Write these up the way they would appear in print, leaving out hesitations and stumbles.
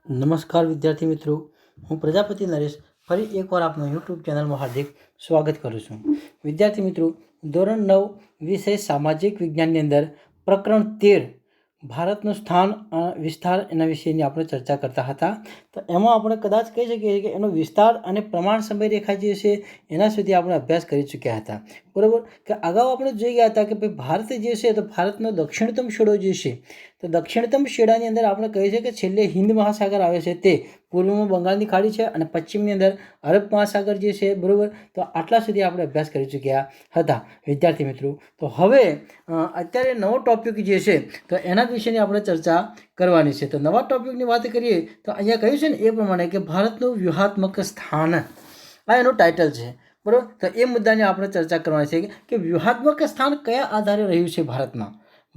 નમસ્કાર વિદ્યાર્થી મિત્રો, હું પ્રજાપતિ નરેશ ફરી એકવાર આપનો યુટ્યુબ ચેનલમાં હાર્દિક સ્વાગત કરું છું. વિદ્યાર્થી મિત્રો, ધોરણ 9 વિષય સામાજિક વિજ્ઞાનની અંદર પ્રકરણ 13 ભારતનું સ્થાન વિસ્તાર એના વિશેની આપણે ચર્ચા કરતા હતા. તો એમાં આપણે કદાચ કહી શકીએ કે એનો વિસ્તાર અને પ્રમાણ સમયરેખા જે છે એના સુધી આપણે અભ્યાસ કરી ચૂક્યા હતા. બરાબર, કે અગાઉ આપણે જોઈ ગયા હતા કે ભાઈ ભારત જે છે તો ભારતનો દક્ષિણતમ છેડો જે છે, તો દક્ષિણતમ છેડાની અંદર આપણે કહીએ છીએ કે છેલ્લે હિન્દ મહાસાગર આવે છે, તે પૂર્વમાં બંગાળની ખાડી છે અને પશ્ચિમની અંદર અરબ મહાસાગર જે છે. બરાબર, તો આટલા સુધી આપણે અભ્યાસ કરી ચૂક્યા હતા વિદ્યાર્થી મિત્રો. તો હવે અત્યારે નવો ટોપિક જે છે તો એના વિશેની આપણે ચર્ચા કરવાની છે. તો નવા ટોપિકની વાત કરીએ તો અહીંયા કહ્યું છે ને એ પ્રમાણે કે ભારતનું વ્યૂહાત્મક સ્થાન, આ એનું ટાઇટલ છે. બરાબર, તો એ મુદ્દાની આપણે ચર્ચા કરવાની છે કે વ્યૂહાત્મક સ્થાન કયા આધારે રહ્યું છે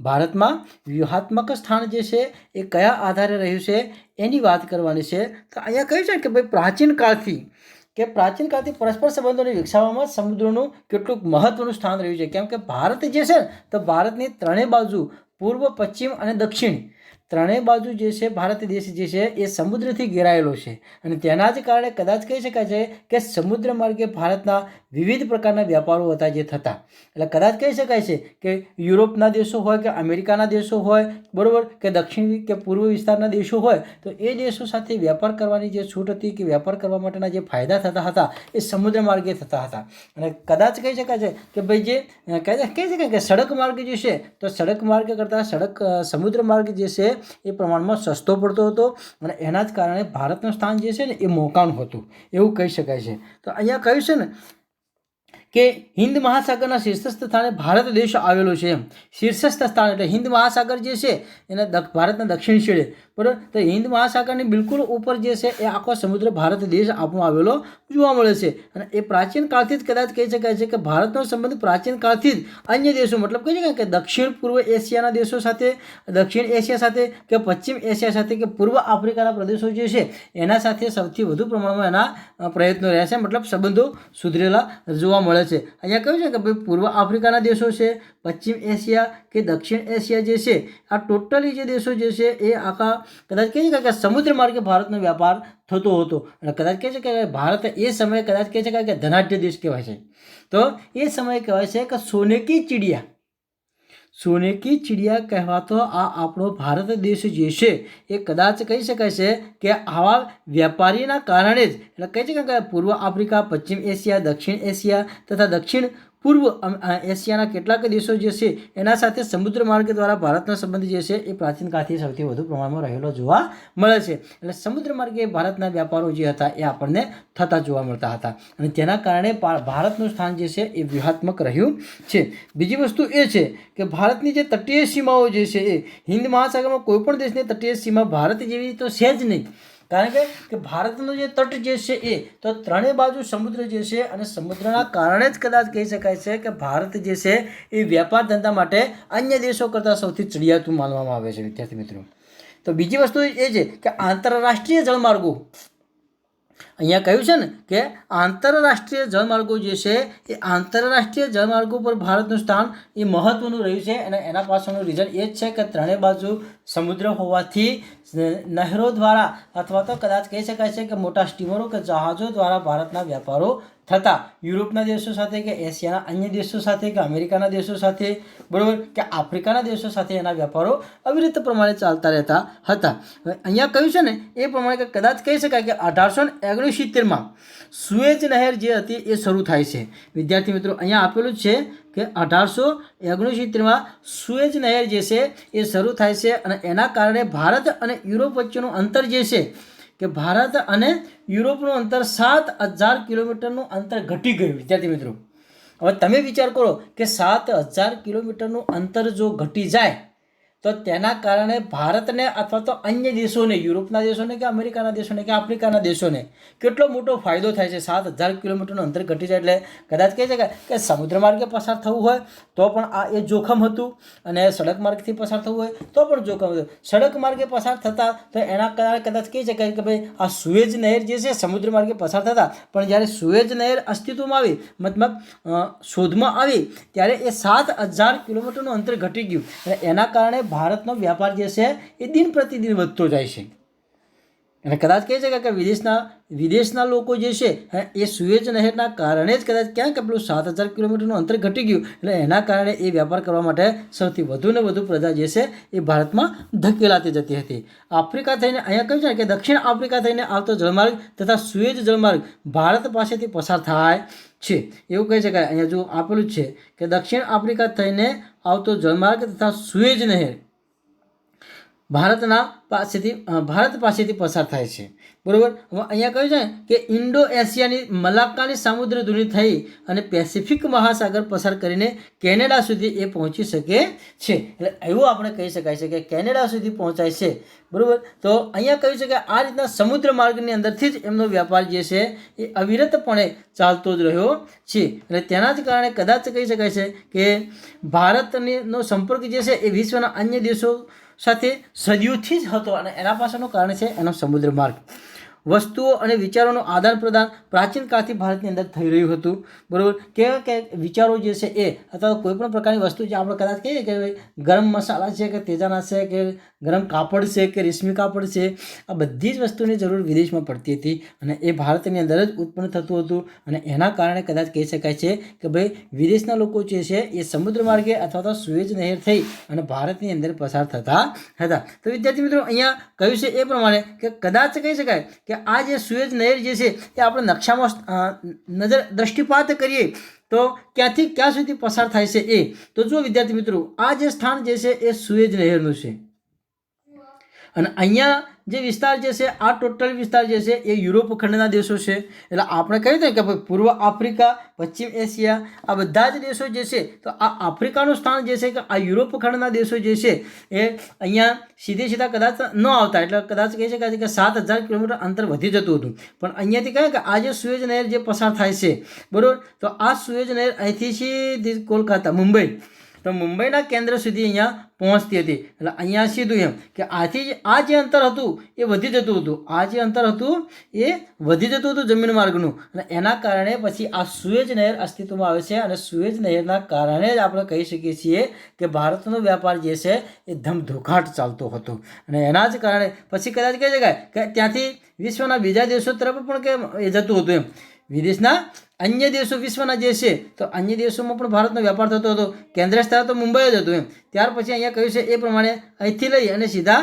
ભારતમાં વ્યૂહાત્મક સ્થાન જે છે એ કયા આધારે રહ્યું છે એની વાત કરવાની છે. તો અહીંયા કહ્યું છે કે ભાઈ પ્રાચીન કાળથી પરસ્પર સંબંધોને વિકસાવવામાં સમુદ્રનું કેટલુંક મહત્વનું સ્થાન રહ્યું છે. કેમ કે ભારત જે છે તો ભારતની ત્રણેય બાજુ પૂર્વ, પશ્ચિમ અને દક્ષિણ ત્રણેય બાજુ જે છે ભારત દેશ જે છે એ સમુદ્રથી ઘેરાયેલો છે અને તેના જ કારણે કદાચ કહી શકાય છે કે સમુદ્ર માર્ગે ભારતના વિવિધ પ્રકારના વ્યાપારો હતા જે થતા. એટલે કદાચ કહી શકાય છે કે યુરોપના દેશો હોય કે અમેરિકાના દેશો હોય, બરાબર, કે દક્ષિણ કે પૂર્વ વિસ્તારના દેશો હોય, તો એ દેશો સાથે વ્યાપાર કરવાની જે છૂટ હતી કે વ્યાપાર કરવા માટેના જે ફાયદા થતા હતા એ સમુદ્ર માર્ગે થતા હતા. અને કદાચ કહી શકાય છે કે ભાઈ જે કહી શકાય કે સડક માર્ગ જે છે તો સડક માર્ગ કરતાં સમુદ્ર માર્ગ જે છે એ પ્રમાણમાં સસ્તો પડતો હતો અને એના જ કારણે ભારતનું સ્થાન જે છે ને એ મોકાનું હતું એવું કહી શકાય છે. તો અહીંયા કહ્યું છે ને કે હિન્દ મહાસાગરના શીર્ષસ્થ સ્થાને ભારત દેશ આવેલો છે. શીર્ષસ્થ સ્થાન એટલે હિન્દ મહાસાગર જે છે એના ભારતના દક્ષિણ છેડે. બરાબર, તો હિન્દ મહાસાગરની બિલકુલ ઉપર જે છે એ આખો સમુદ્ર ભારત દેશ આપણો આવેલો જોવા મળે છે. અને એ પ્રાચીન કાળથી જ કદાચ કહી શકાય છે કે ભારતનો સંબંધ પ્રાચીન કાળથી જ અન્ય દેશો, મતલબ કહી શકાય કે દક્ષિણ પૂર્વ એશિયાના દેશો સાથે, દક્ષિણ એશિયા સાથે કે પશ્ચિમ એશિયા સાથે કે પૂર્વ આફ્રિકાના પ્રદેશો જે છે એના સાથે સૌથી વધુ પ્રમાણમાં એના પ્રયત્નો રહ્યા છે, મતલબ સંબંધો સુધરેલા જોવા મળે છે. અહીંયા કહ્યું છે કે ભાઈ પૂર્વ આફ્રિકાના દેશો છે, પશ્ચિમ એશિયા કે દક્ષિણ એશિયા જે છે, આ ટોટલી જે દેશો જે છે એ આખા કદાચ કહી શકાય કે સમુદ્ર માર્ગે ભારતનો વ્યાપાર થતો હતો. અને કદાચ કહી શકાય કે ભારત એ સમયે કદાચ કહી શકાય કે ધનાઢ્ય દેશ કહેવાય છે. તો એ સમયે કહેવાય છે કે સોને કી ચિડિયા કહેવાતો આ આપણો ભારત દેશ જે છે એ કદાચ કહી શકાય છે કે આવા વ્યાપારીના કારણે જ, એટલે કહી શકાય કે પૂર્વ આફ્રિકા, પશ્ચિમ એશિયા, દક્ષિણ એશિયા તથા દક્ષિણ પૂર્વ એશિયાના કેટલાક દેશો જે છે એના સાથે સમુદ્ર માર્ગ દ્વારા ભારતનો સંબંધ જે છે એ પ્રાચીન કાળથી સૌથી વધુ પ્રમાણમાં રહેલો જોવા મળે છે. એટલે સમુદ્ર માર્ગે ભારતના વ્યાપારો જે હતા એ આપણને થતા જોવા મળતા હતા અને તેના કારણે ભારતનું સ્થાન જે છે એ વ્યૂહાત્મક રહ્યું છે. બીજી વસ્તુ એ છે કે ભારતની જે તટીય સીમાઓ જે છે એ હિન્દ મહાસાગરમાં કોઈ પણ દેશની તટીય સીમા ભારત જેવી તો છે જ નહીં. કારણ કે ભારતનો જે તટ જે છે એ તો ત્રણેય બાજુ સમુદ્ર જે છે અને સમુદ્રના કારણે જ કદાચ કહી શકાય છે કે ભારત જે છે એ વ્યાપાર ધંધા માટે અન્ય દેશો કરતાં સૌથી ચડિયાતું માનવામાં આવે છે વિદ્યાર્થી મિત્રો. તો બીજી વસ્તુ એ છે કે આંતરરાષ્ટ્રીય જળમાર્ગો, અહીંયા કહ્યું છે ને કે આંતરરાષ્ટ્રીય જળમાર્ગો જે છે એ આંતરરાષ્ટ્રીય જળમાર્ગો પર ભારતનું સ્થાન એ મહત્વનું રહ્યું છે. અને એના પાછળનું રીઝન એ જ છે કે ત્રણેય બાજુ સમુદ્ર હોવાથી નહેરો દ્વારા અથવા તો કદાચ કહી શકાય છે કે મોટા સ્ટીમરો કે જહાજો દ્વારા ભારતના વ્યાપારો થતા યુરોપના દેશો સાથે કે એશિયાના અન્ય દેશો સાથે કે અમેરિકાના દેશો સાથે, બરાબર, કે આફ્રિકાના દેશો સાથે એના વ્યાપારો અવિરત પ્રમાણે ચાલતા રહેતા હતા. અહીંયા કહ્યું છે ને એ પ્રમાણે કે કદાચ કહી શકાય કે 1869માં સુએજ નહેર જે હતી એ શરૂ થાય છે. વિદ્યાર્થી મિત્રો, અહીંયા આપેલું છે કે 1869માં સુએજ નહેર જે છે એ શરૂ થાય છે અને એના કારણે ભારત અને યુરોપ વચ્ચેનું અંતર જે છે કે ભારત અને યુરોપનું અંતર 7,000 કિલોમીટરનું અંતર ઘટી ગયું. વિદ્યાર્થી મિત્રો, હવે તમે વિચાર કરો કે 7,000 કિલોમીટરનું અંતર જો ઘટી જાય તો તેના કારણે ભારતને અથવા તો અન્ય દેશોને, યુરોપના દેશોને કે અમેરિકાના દેશોને કે આફ્રિકાના દેશોને કેટલો મોટો ફાયદો થાય છે. 7,000 કિલોમીટરનું અંતર ઘટી જાય એટલે કદાચ કહી શકાય કે સમુદ્ર માર્ગે પસાર થવું હોય તો પણ આ એ જોખમ હતું અને સડક માર્ગથી પસાર થવું હોય તો પણ જોખમ હતું. સડક માર્ગે પસાર થતા તો એના કારણે કદાચ કહી શકાય કે ભાઈ આ સુએજ નહેર જે છે સમુદ્ર માર્ગે પસાર થતા, પણ જ્યારે સુએજ નહેર અસ્તિત્વમાં આવી, મતલબ શોધમાં આવી, ત્યારે એ 7,000 કિલોમીટરનું અંતર ઘટી ગયું અને એના કારણે ભારતનો વ્યાપાર જે છે એ દિન પ્રતિદિન વધતો જાય છે. અને કદાચ કહી શકાય કે વિદેશના લોકો જે છે એ સુએજ નહેરના કારણે જ કદાચ ક્યાંક પેલું 7,000 કિલોમીટરનું અંતર ઘટી ગયું, એટલે એના કારણે એ વ્યાપાર કરવા માટે સૌથી વધુ ને વધુ પ્રજા જે છે એ ભારતમાં ધકેલાતી જતી હતી. આફ્રિકા થઈને અહીંયા કહ્યું છે કે દક્ષિણ આફ્રિકા થઈને આવતો જળમાર્ગ તથા સુએજ જળમાર્ગ ભારત પાસેથી પસાર થાય છે, એવું કહી શકાય. અહીંયા જો આપેલું જ છે કે દક્ષિણ આફ્રિકા થઈને આવતો જળમાર્ગ તથા સુએજ નહેર ભારત પાસેથી પસાર થાય છે, બરાબર. હવે અહીંયા કહ્યું છે કે ઇન્ડો એશિયાની મલાક્કાની સામુદ્ર ધુની થઈ અને પેસિફિક મહાસાગર પસાર કરીને કેનેડા સુધી એ પહોંચી શકે છે. એટલે એવું આપણે કહી શકાય છે કે કેનેડા સુધી પહોંચાય છે, બરાબર. તો અહીંયા કહ્યું છે કે આ રીતના સમુદ્ર માર્ગની અંદરથી જ એમનો વ્યાપાર જે છે એ અવિરતપણે ચાલતો જ રહ્યો છે. એટલે તેના જ કારણે કદાચ કહી શકાય છે કે ભારતનો સંપર્ક જે છે એ વિશ્વના અન્ય દેશો સાથે સદીઓથી જ હતો, અને એના પાછળનું કારણ છે એનો સમુદ્ર માર્ગ. વસ્તુઓ અને વિચારોનું આદાન પ્રદાન પ્રાચીન કાળથી ભારતની અંદર થઈ રહ્યું હતું, બરાબર. કેવા કે વિચારો જે છે એ અથવા કોઈ પણ પ્રકારની વસ્તુ જે આપણે કદાચ કહીએ કે ગરમ મસાલા છે કે તેજાના છે કે ગરમ કાપડ છે કે રેશમી કાપડ છે, આ બધી જ વસ્તુની જરૂર વિદેશમાં પડતી હતી અને એ ભારતની અંદર જ ઉત્પન્ન થતું હતું. અને એના કારણે કદાચ કહી શકાય છે કે ભાઈ વિદેશના લોકો જે છે એ સમુદ્ર માર્ગે અથવા તો સુએજ નહેર થઈ અને ભારતની અંદર પસાર થતા હતા. તો વિદ્યાર્થી મિત્રો અહીંયા કહ્યું છે એ પ્રમાણે કે કદાચ કહી શકાય કે આ જે સુએજ નહેર જે છે એ આપણે નક્ષામાં દ્રષ્ટિપાત કરીએ તો ક્યાંથી ક્યાં સુધી પસાર થાય છે એ તો જો વિદ્યાર્થી મિત્રો આ જે સ્થાન જે છે એ સુએજ નહેરનું છે, અને અહીંયા જે વિસ્તાર જે છે આ ટોટલ વિસ્તાર જે છે એ યુરોપ ખંડના દેશો છે. એટલે આપણે કહ્યું હતું કે ભાઈ પૂર્વ આફ્રિકા, પશ્ચિમ એશિયા, આ બધા જ દેશો જે છે તો આ આફ્રિકાનું સ્થાન જે છે કે આ યુરોપ ખંડના દેશો જે છે એ અહીંયા સીધા કદાચ ન આવતા, એટલે કદાચ કહી શકાય છે કે 7,000 કિલોમીટર અંતર વધી જતું હતું. પણ અહીંયાથી કહે કે આ જે સુએજ નહેર જે પસાર થાય છે, બરાબર, તો આ સુએજ નહેર અહીંથી સીધી કોલકાતા, મુંબઈ, તો મુંબઈના કેન્દ્ર સુધી અહીંયા પહોંચતી હતી. એટલે અહીંયા સીધું એમ કે આથી આ જે અંતર હતું એ વધી જતું હતું, આ જે અંતર હતું એ વધી જતું હતું જમીન માર્ગનું, અને એના કારણે પછી આ સુએજ નહેર અસ્તિત્વમાં આવે છે. અને સુએજ નહેરના કારણે જ આપણે કહી શકીએ છીએ કે ભારતનો વ્યાપાર જે છે એ ધમધોખાટ ચાલતો હતો. અને એના જ કારણે પછી કદાચ કહી શકાય કે ત્યાંથી વિશ્વના બીજા દેશો તરફ પણ કે એ જતું હતું એમ, વિદેશના અન્ય દેશો વિશ્વના જે છે તો અન્ય દેશોમાં પણ ભારતનો વ્યાપાર થતો હતો. કેન્દ્ર સ્થાન તો મુંબઈ જ હતું એમ. ત્યાર પછી અહીંયા કહ્યું છે એ પ્રમાણે અહીંથી લઈ અને સીધા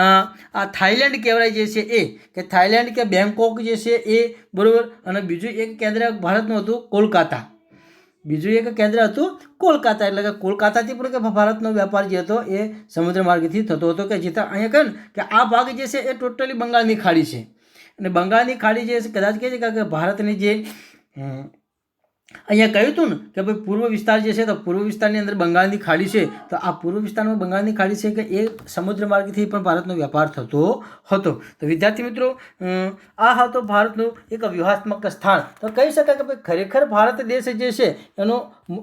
આ થાઈલેન્ડ કહેવાય જે છે એ કે થાઈલેન્ડ કે બેંકોક જે છે એ, બરાબર. અને બીજું એક કેન્દ્ર ભારતનું હતું કોલકાતા, એટલે કે કોલકાતાથી પણ કે ભારતનો વ્યાપાર જે હતો એ સમુદ્ર માર્ગથી થતો હતો. કે જેથી અહીંયા કહે ને કે આ ભાગ જે છે એ ટોટલી બંગાળની ખાડી છે, અને બંગાળની ખાડી જે છે કદાચ કહે છે કે ભારતની જે અહીંયા કહ્યું હતું ને કે ભાઈ પૂર્વ વિસ્તાર જે છે તો પૂર્વ વિસ્તારની અંદર બંગાળની ખાડી છે, તો આ પૂર્વ વિસ્તારમાં બંગાળની ખાડી છે કે એ સમુદ્ર માર્ગથી પણ ભારતનો વ્યાપાર થતો હતો. તો વિદ્યાર્થી મિત્રો આ હતો ભારતનું એક વ્યૂહાત્મક સ્થાન. તો કહી શકાય કે ભાઈ ખરેખર ભારત દેશ જે છે એનું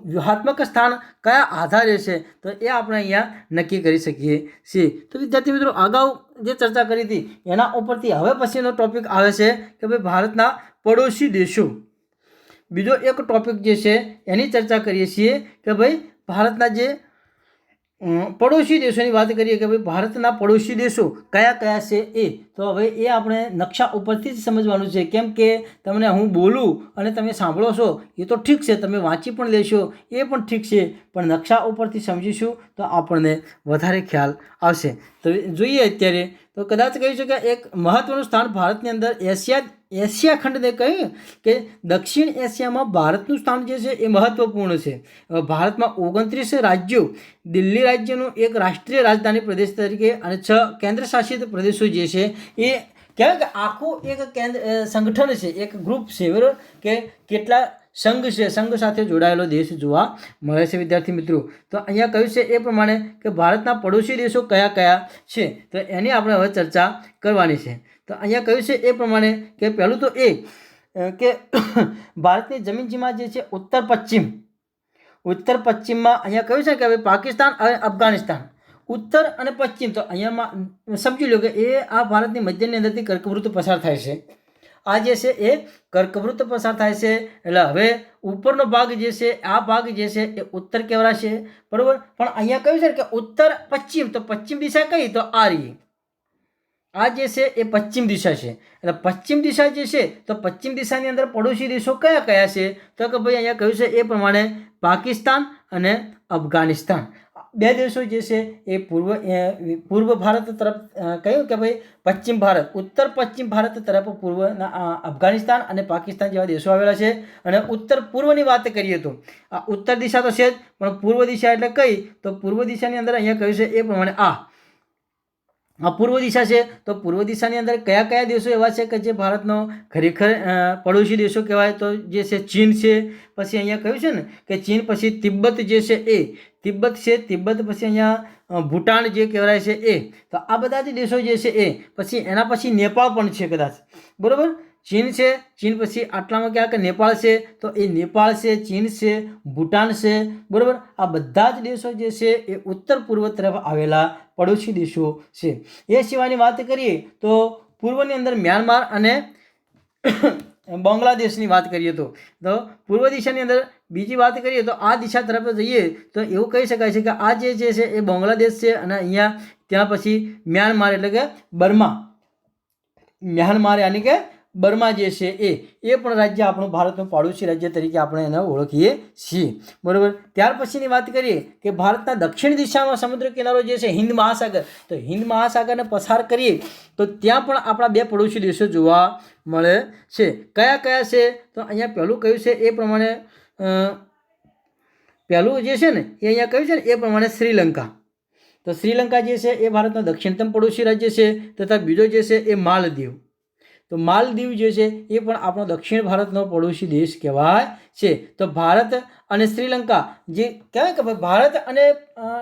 વ્યૂહાત્મક સ્થાન કયા આધારે છે તો એ આપણે અહીંયા નક્કી કરી શકીએ છીએ. તો વિદ્યાર્થી મિત્રો અગાઉ જે ચર્ચા કરી હતી એના ઉપરથી હવે પછીનો ટોપિક આવે છે કે ભાઈ ભારતના પડોશી દેશો. બીજો એક ટોપિક જે છે એની ચર્ચા કરીએ છીએ કે ભાઈ ભારતના જે પડોશી દેશોની વાત કરીએ કે ભાઈ ભારતના પડોશી દેશો કયા કયા છે એ. તો હવે એ આપણે નકશા ઉપરથી જ સમજવાનું છે, કેમ કે તમને હું બોલું અને તમે સાંભળો છો એ તો ઠીક છે, તમે વાંચી પણ લેશો એ પણ ઠીક છે, પણ નકશા ઉપરથી સમજીશું તો આપણને વધારે ખ્યાલ આવશે. તો જોઈએ અત્યારે તો કદાચ કહી શકાય એક મહત્ત્વનું સ્થાન ભારતની અંદર એશિયા ખંડને કહે કે દક્ષિણ એશિયામાં ભારતનું સ્થાન જે છે એ મહત્ત્વપૂર્ણ છે. ભારતમાં 29 રાજ્યો, દિલ્હી રાજ્યનું એક રાષ્ટ્રીય રાજધાની પ્રદેશ તરીકે અને 6 કેન્દ્રશાસિત પ્રદેશો જે છે એ કહેવાય કે આખું એક સંગઠન છે, એક ગ્રુપ છે, બરાબર, કે કેટલા સંઘ છે, સંઘ સાથે જોડાયેલો દેશ જોવા મળે છે. વિદ્યાર્થી મિત્રો તો અહીંયા કહ્યું છે એ પ્રમાણે કે ભારતના પડોશી દેશો કયા કયા છે તો એની આપણે હવે ચર્ચા કરવાની છે. તો અહીંયા કહ્યું છે એ પ્રમાણે કે પહેલું તો એ કે ભારતની જમીન સીમા જે છે ઉત્તર પશ્ચિમમાં અહીંયા કહ્યું છે કે હવે પાકિસ્તાન અને અફઘાનિસ્તાન, ઉત્તર અને પશ્ચિમ. તો અહીંયામાં સમજી લો કે એ આ ભારતની મધ્યની અંદરથી કર્કવૃત્ત પસાર થાય છે. આ જે છે એ કર્કવૃત્ત પસાર થાય છે. એટલે હવે ઉપરનો ભાગ જે છે આ ભાગ જે છે એ ઉત્તર કહેવાશે, બરાબર. પણ અહીંયા કહ્યું છે કે ઉત્તર પશ્ચિમ, તો પશ્ચિમ દિશા કઈ તો આ રહી, આ જે છે એ પશ્ચિમ દિશા છે, એટલે પશ્ચિમ દિશા જે છે તો પશ્ચિમ દિશાની અંદર પડોશી દેશો કયા કયા છે, તો કે ભાઈ અહીંયા કહ્યું છે એ પ્રમાણે પાકિસ્તાન અને અફઘાનિસ્તાન બે દેશો જે છે એ પૂર્વ ભારત તરફ કહ્યું કે ભાઈ પશ્ચિમ ભારત, ઉત્તર પશ્ચિમ ભારત તરફ પૂર્વના અફઘાનિસ્તાન અને પાકિસ્તાન જેવા દેશો આવેલા છે. અને ઉત્તર પૂર્વની વાત કરીએ તો આ ઉત્તર દિશા તો છે જ, પણ પૂર્વ દિશા એટલે કઈ, તો પૂર્વ દિશાની અંદર અહીંયા કહ્યું છે એ પ્રમાણે આ પૂર્વ દિશા છે. તો પૂર્વ દિશાની અંદર કયા કયા દેશો એવા છે કે જે ભારતનો ખરેખર પડોશી દેશો કહેવાય, તો જે છે ચીન છે, પછી અહીંયા કહ્યું છે ને કે ચીન, પછી તિબ્બત જે છે એ તિબ્બત છે, તિબ્બત પછી અહીંયા ભૂટાન જે કહેવાય છે એ. તો આ બધા જ દેશો જે છે એ, પછી એના પછી નેપાળ પણ છે કદાચ, બરાબર. ચીન છે, ચીન પછી આટલામાં ક્યાં કે નેપાળ છે, તો એ નેપાળ છે, ચીન છે, ભૂટાન છે, બરાબર. આ બધા જ દેશો જે છે એ ઉત્તર પૂર્વ તરફ આવેલા પડોશી દેશો છે. એ સિવાયની વાત કરીએ તો પૂર્વની અંદર મ્યાનમાર અને બાંગ્લાદેશની વાત કરીએ તો પૂર્વ દિશાની અંદર બીજી વાત કરીએ તો આ દિશા તરફ જઈએ તો એવું કહી શકાય છે કે આ જે છે એ બાંગ્લાદેશ છે, અને અહીંયા ત્યાં પછી મ્યાનમાર એટલે કે બર્મા, મ્યાનમાર યાની કે બર્મા જે છે એ પણ રાજ્ય આપણું ભારતનું પડોશી રાજ્ય તરીકે આપણે એને ઓળખીએ છીએ, બરાબર. ત્યાર પછીની વાત કરીએ કે ભારતના દક્ષિણ દિશામાં સમુદ્ર કિનારો જે છે હિન્દ મહાસાગર, તો હિન્દ મહાસાગરને પસાર કરીએ તો ત્યાં પણ આપણા બે પડોશી દેશો જોવા મળે છે. કયા કયા છે, તો અહીંયા પહેલું કહ્યું છે એ પ્રમાણે પહેલું જે છે ને એ અહીંયા કહ્યું છે ને એ પ્રમાણે શ્રીલંકા. તો શ્રીલંકા જે છે એ ભારતનો દક્ષિણતમ પડોશી રાજ્ય છે. તથા બીજો જે છે એ માલદીવ. તો માલદીવ જે છે એ પણ આપણો દક્ષિણ ભારતનો પડોશી દેશ કહેવાય છે. તો ભારત અને શ્રીલંકા જે કહેવાય કે ભારત અને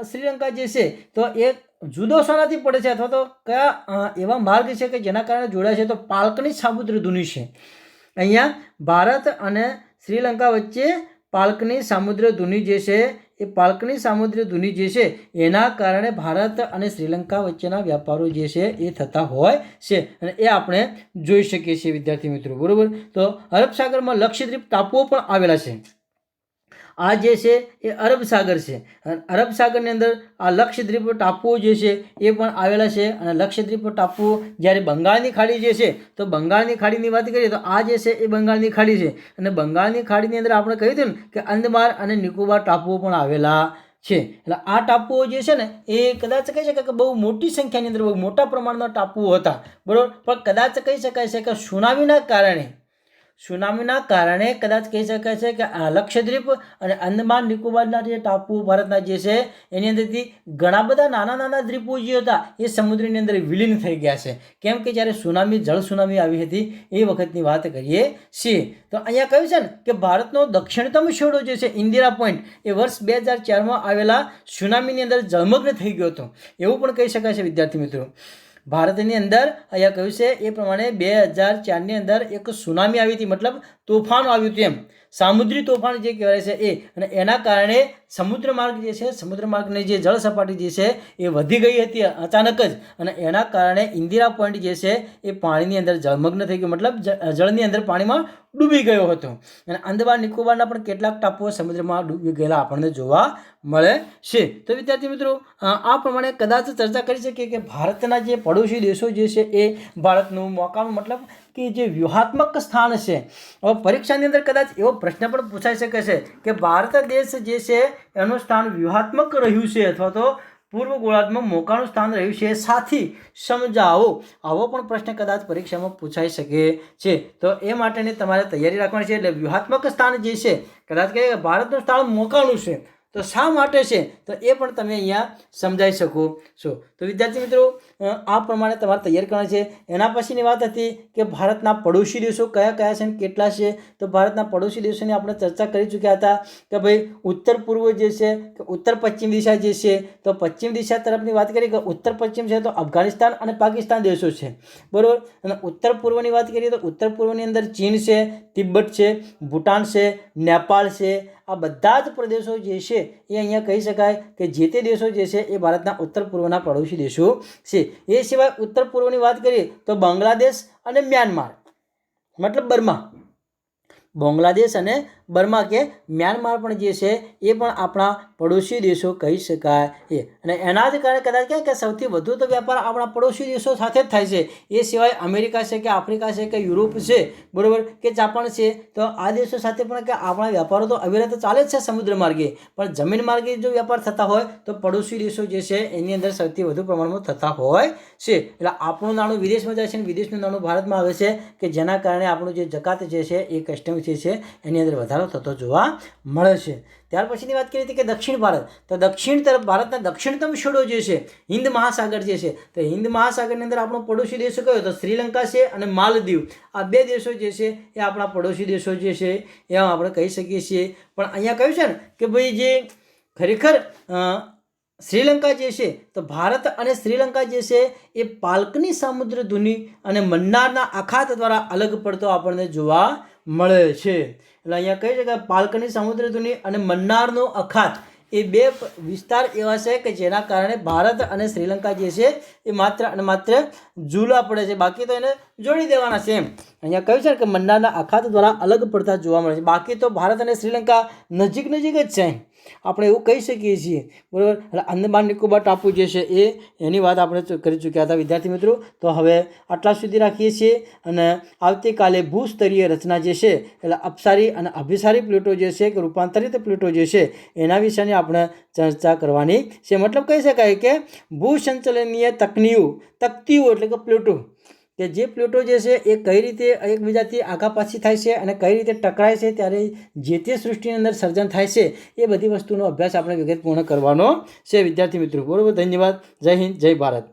શ્રીલંકા જે છે તો એ જુદો શાનાથી પડે છે, અથવા તો કયા એવા માર્ગ છે કે જેના કારણે જોડાય છે, તો પાલ્કની સામુદ્ર ધુની છે. અહીંયા ભારત અને શ્રીલંકા વચ્ચે પાલ્કની સામુદ્ર ધુની જે છે એ પાલ્કની સામુદ્ર ધુની જે છે એના કારણે ભારત અને શ્રીલંકા વચ્ચેના વ્યાપારો જે છે એ થતા હોય છે, અને એ આપણે જોઈ શકીએ છીએ વિદ્યાર્થી મિત્રો, બરાબર. તો અરબ સાગરમાં લક્ષદ્વીપ ટાપુઓ પણ આવેલા છે. આ જે છે એ અરબ સાગર છે, અને અરબ સાગરની અંદર આ લક્ષદ્વીપ ટાપુઓ જે છે એ પણ આવેલા છે. અને લક્ષદ્વીપ ટાપુઓ જ્યારે બંગાળની ખાડી જે છે, તો બંગાળની ખાડીની વાત કરીએ તો આ જે છે એ બંગાળની ખાડી છે, અને બંગાળની ખાડીની અંદર આપણે કહ્યું હતું ને કે અંદમાન અને નિકોબાર ટાપુઓ પણ આવેલા છે. એટલે આ ટાપુઓ જે છે ને એ કદાચ કહી શકાય કે બહુ મોટી સંખ્યાની અંદર બહુ મોટા પ્રમાણમાં ટાપુઓ હતા, બરાબર. પણ કદાચ કહી શકાય છે કે સુનામીના કારણે કદાચ કહી શકાય છે કે આ લક્ષદ્વીપ અને અંદમાન નિકોબારના જે ટાપુ ભારતના જે છે એની અંદરથી ઘણા બધા નાના નાના દ્વીપો જે હતા એ સમુદ્રની અંદર વિલીન થઈ ગયા છે. કેમ કે જ્યારે જળ સુનામી આવી હતી એ વખતની વાત કરીએ છીએ. તો અહીંયા કહ્યું છે ને કે ભારતનો દક્ષિણતમ છેડો જે છે ઇન્દિરા પોઈન્ટ એ વર્ષ 2004માં આવેલા સુનામીની અંદર જળમગ્ન થઈ ગયો હતો, એવું પણ કહી શકાય છે વિદ્યાર્થી મિત્રો. ભારતની અંદર અહીંયા કહ્યું છે એ પ્રમાણે 2004ની અંદર એક સુનામી આવી હતી, મતલબ તોફાન આવ્યું હતું એમ, સામુદ્રી તોફાન જે કહેવાય છે એ, અને એના કારણે સમુદ્ર માર્ગ જે છે સમુદ્ર માર્ગની જે જળ સપાટી જે છે એ વધી ગઈ હતી અચાનક જ, અને એના કારણે ઇન્દિરા પોઈન્ટ જે છે એ પાણીની અંદર જળમગ્ન થઈ ગયો, મતલબ જળની અંદર પાણીમાં ડૂબી ગયો હતો. અને અંદમાન નિકોબારના પણ કેટલાક ટાપુઓ સમુદ્રમાં ડૂબી ગયેલા આપણને જોવા મળે છે. તો વિદ્યાર્થી મિત્રો આ પ્રમાણે કદાચ ચર્ચા કરી શકીએ કે ભારતના જે પડોશી દેશો જે છે એ ભારતનું મોકાનું મતલબ કે જે વ્યૂહાત્મક સ્થાન છે. હવે પરીક્ષાની અંદર કદાચ એવો પ્રશ્ન પણ પૂછાઈ શકે છે કે ભારત દેશ જે છે એનું સ્થાન વ્યૂહાત્મક રહ્યું છે અથવા તો પૂર્વ ગોળાર્ધમાં મોકાનું સ્થાન રહ્યું છે, સાથી સમજાવો. આવો પણ પ્રશ્ન કદાચ પરીક્ષામાં પૂછાઈ શકે છે. તો એ માટેની તમારે તૈયારી રાખવાની છે. એટલે વ્યૂહાત્મક સ્થાન જે છે કદાચ કહે ભારતનું સ્થાન મોકાનું છે, તો શા માટે છે તો એ પણ તમે અહીંયા સમજાઈ શકો છો. તો વિદ્યાર્થી મિત્રો આ પ્રમાણે તમારે તૈયાર કરવાની છે. એના પછીની વાત હતી કે ભારતના પડોશી દેશો કયા કયા છે અને કેટલા છે. તો ભારતના પડોશી દેશોની આપણે ચર્ચા કરી ચૂક્યા હતા કે ભાઈ ઉત્તર પૂર્વ જે છે કે ઉત્તર પશ્ચિમ દિશા જે છે, તો પશ્ચિમ દિશા તરફની વાત કરીએ કે ઉત્તર પશ્ચિમ છે તો અફઘાનિસ્તાન અને પાકિસ્તાન દેશો છે, બરાબર. અને ઉત્તર પૂર્વની વાત કરીએ તો ઉત્તર પૂર્વની અંદર ચીન છે, તિબ્બત છે, ભૂટાન છે, નેપાળ છે. આ બધા જ પ્રદેશો જે છે એ અહીંયા કહી શકાય કે જે તે દેશો જે છે એ ભારતના ઉત્તર પૂર્વના પડોશી દેશો છે. એ સિવાય ઉત્તર પૂર્વની વાત કરીએ તો બાંગ્લાદેશ અને મ્યાનમાર, મતલબ બર્મા, બાંગ્લાદેશ અને બર્મા કે મ્યાનમાર પણ જે છે એ પણ આપણા પડોશી દેશો કહી શકાય એ, અને એના જ કારણે કદાચ કહે કે સૌથી વધુ તો વેપાર આપણા પડોશી દેશો સાથે જ થાય છે. એ સિવાય અમેરિકા છે કે આફ્રિકા છે કે યુરોપ છે, બરાબર, કે જાપાન છે, તો આ દેશો સાથે પણ કે આપણા વેપારો તો અવિરત ચાલે જ છે સમુદ્ર માર્ગે, પણ જમીન માર્ગે જો વેપાર થતા હોય તો પડોશી દેશો જે છે એની અંદર સૌથી વધુ પ્રમાણમાં થતા હોય છે. એટલે આપણું નાણું વિદેશમાં જાય છે અને વિદેશનું નાણું ભારતમાં આવે છે, કે જેના કારણે આપણું જે જકાત જે છે એ કસ્ટમ જે છે એની અંદર વધારો થતો જોવા મળે છે. ત્યાર પછીની વાત કરીએ કે દક્ષિણ ભારત, તો દક્ષિણ તરફ ભારતના દક્ષિણતમ છેડો જે છે હિન્દ મહાસાગર જે છે, તો હિન્દ મહાસાગરની અંદર આપણો પડોશી દેશ કયો તો શ્રીલંકા છે અને માલદીવ. આ બે દેશો જે છે એ આપણા પડોશી દેશો જે છે એ આપણે કહી શકીએ છીએ. પણ અહીંયા કહ્યું છે ને કે ભાઈ જે ખરેખર શ્રીલંકા જે છે તો ભારત અને શ્રીલંકા જે છે એ પાલ્કની સામુદ્ર ધુની અને મન્નારના અખાત દ્વારા અલગ પડતો આપણને જોવા મળે છે. એટલે અહીંયા કહી શકાય પાલ્કની સામુદ્ર ધુની અને મન્નારનો અખાત એ બે વિસ્તાર એવા છે કે જેના કારણે ભારત અને શ્રીલંકા જે છે એ માત્ર અને માત્ર ઝૂલા પડે છે, બાકી તો એને જોડી દેવાના છે. એમ અહીંયા કહ્યું છે કે મન્નારના અખાત દ્વારા અલગ પડતા જોવા મળે છે, બાકી તો ભારત અને શ્રીલંકા નજીક નજીક જ છે, આપણે એવું કહી શકીએ છીએ, બરાબર. એટલે અંદમાન નિકોબાર ટાપુ જે છે એની વાત આપણે કરી ચૂક્યા હતા વિદ્યાર્થી મિત્રો. તો હવે આટલા સુધી રાખીએ છીએ, અને આવતીકાલે ભૂસ્તરીય રચના જે છે એટલે અપસારી અને અભિસારી પ્લેટો જે છે કે રૂપાંતરિત પ્લેટો જે છે એના વિશેની આપણે ચર્ચા કરવાની છે. મતલબ કહી શકાય કે ભૂસંચલનીય તકતીઓ એટલે કે પ્લેટો, કે જે પ્લેટો જે છે એ કઈ રીતે એકબીજાથી આગા પાછી થાય છે અને કઈ રીતે ટકરાય છે ત્યારે જે તે સૃષ્ટિની અંદર સર્જન થાય છે, એ બધી વસ્તુનો અભ્યાસ આપણે વિગતપૂર્ણ કરવાનો છે વિદ્યાર્થી મિત્રો. બરાબર, ધન્યવાદ. જય હિન્દ, જય ભારત.